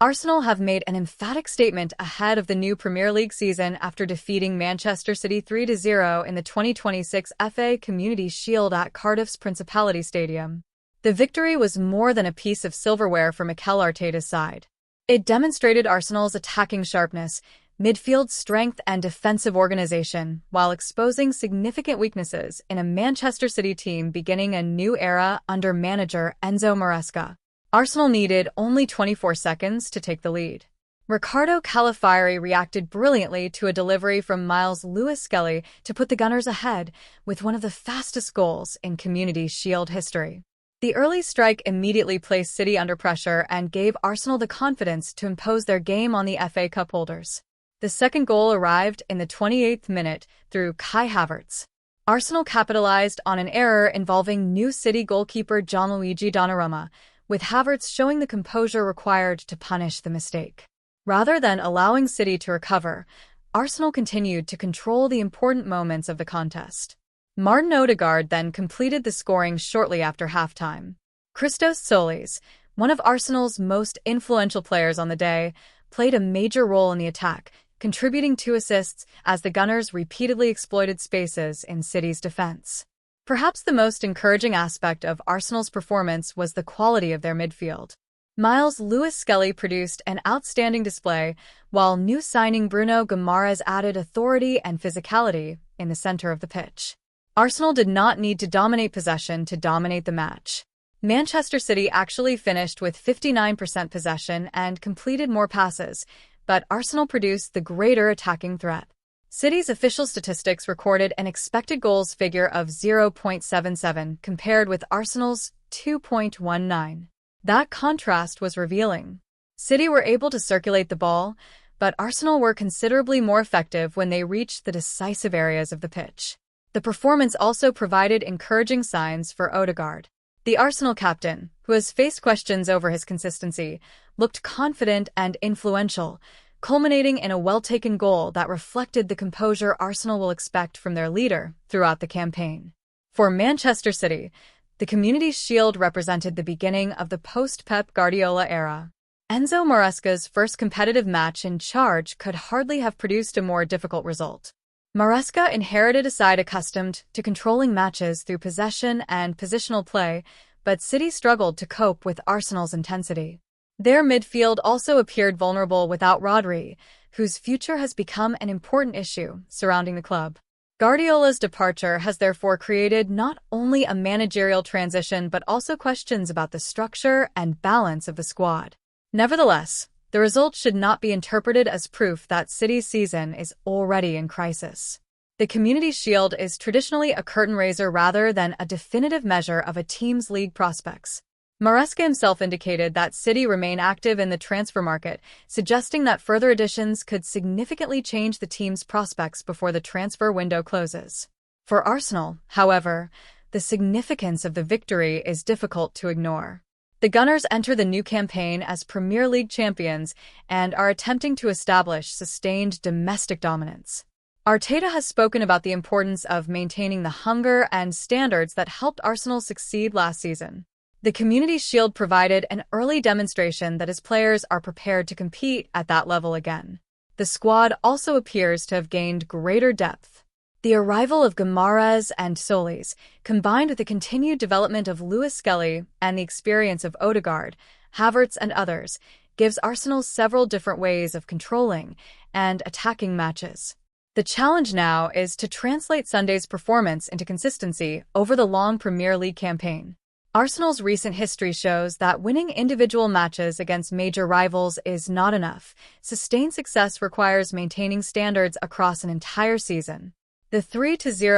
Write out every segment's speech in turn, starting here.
Arsenal have made an emphatic statement ahead of the new Premier League season after defeating Manchester City 3-0 in the 2026 FA Community Shield at Cardiff's Principality Stadium. The victory was more than a piece of silverware for Mikel Arteta's side. It demonstrated Arsenal's attacking sharpness, midfield strength and defensive organization, while exposing significant weaknesses in a Manchester City team beginning a new era under manager Enzo Maresca. Arsenal needed only 24 seconds to take the lead. Ricardo Calafiori reacted brilliantly to a delivery from Miles Lewis-Skelly to put the Gunners ahead with one of the fastest goals in Community Shield history. The early strike immediately placed City under pressure and gave Arsenal the confidence to impose their game on the FA Cup holders. The second goal arrived in the 28th minute through Kai Havertz. Arsenal capitalized on an error involving new City goalkeeper Gianluigi Donnarumma, with Havertz showing the composure required to punish the mistake. Rather than allowing City to recover, Arsenal continued to control the important moments of the contest. Martin Odegaard then completed the scoring shortly after halftime. Christos Solis, one of Arsenal's most influential players on the day, played a major role in the attack, contributing 2 assists as the Gunners repeatedly exploited spaces in City's defense. Perhaps the most encouraging aspect of Arsenal's performance was the quality of their midfield. Miles Lewis-Skelly produced an outstanding display, while new signing Bruno Guimaraes added authority and physicality in the center of the pitch. Arsenal did not need to dominate possession to dominate the match. Manchester City actually finished with 59% possession and completed more passes, but Arsenal produced the greater attacking threat. City's official statistics recorded an expected goals figure of 0.77 compared with Arsenal's 2.19. That contrast was revealing. City were able to circulate the ball, but Arsenal were considerably more effective when they reached the decisive areas of the pitch. The performance also provided encouraging signs for Odegaard. The Arsenal captain, who has faced questions over his consistency, looked confident and influential, culminating in a well-taken goal that reflected the composure Arsenal will expect from their leader throughout the campaign. For Manchester City, the Community Shield represented the beginning of the post-Pep Guardiola era. Enzo Maresca's first competitive match in charge could hardly have produced a more difficult result. Maresca inherited a side accustomed to controlling matches through possession and positional play, but City struggled to cope with Arsenal's intensity. Their midfield also appeared vulnerable without Rodri, whose future has become an important issue surrounding the club. Guardiola's departure has therefore created not only a managerial transition but also questions about the structure and balance of the squad. Nevertheless, the result should not be interpreted as proof that City's season is already in crisis. The Community Shield is traditionally a curtain raiser rather than a definitive measure of a team's league prospects. Maresca himself indicated that City remain active in the transfer market, suggesting that further additions could significantly change the team's prospects before the transfer window closes. For Arsenal, however, the significance of the victory is difficult to ignore. The Gunners enter the new campaign as Premier League champions and are attempting to establish sustained domestic dominance. Arteta has spoken about the importance of maintaining the hunger and standards that helped Arsenal succeed last season. The Community Shield provided an early demonstration that his players are prepared to compete at that level again. The squad also appears to have gained greater depth. The arrival of Guimaraes and Solis, combined with the continued development of Lewis-Skelly and the experience of Odegaard, Havertz and others, gives Arsenal several different ways of controlling and attacking matches. The challenge now is to translate Sunday's performance into consistency over the long Premier League campaign. Arsenal's recent history shows that winning individual matches against major rivals is not enough. Sustained success requires maintaining standards across an entire season. The 3-0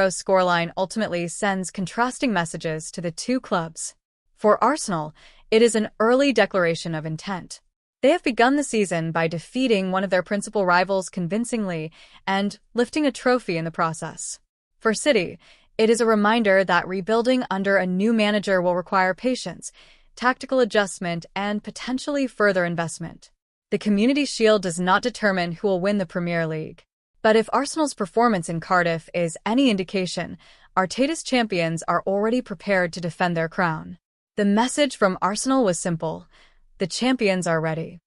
scoreline ultimately sends contrasting messages to the two clubs. For Arsenal, it is an early declaration of intent. They have begun the season by defeating one of their principal rivals convincingly and lifting a trophy in the process. For City, it is a reminder that rebuilding under a new manager will require patience, tactical adjustment, and potentially further investment. The Community Shield does not determine who will win the Premier League. But if Arsenal's performance in Cardiff is any indication, Arteta's champions are already prepared to defend their crown. The message from Arsenal was simple: the champions are ready.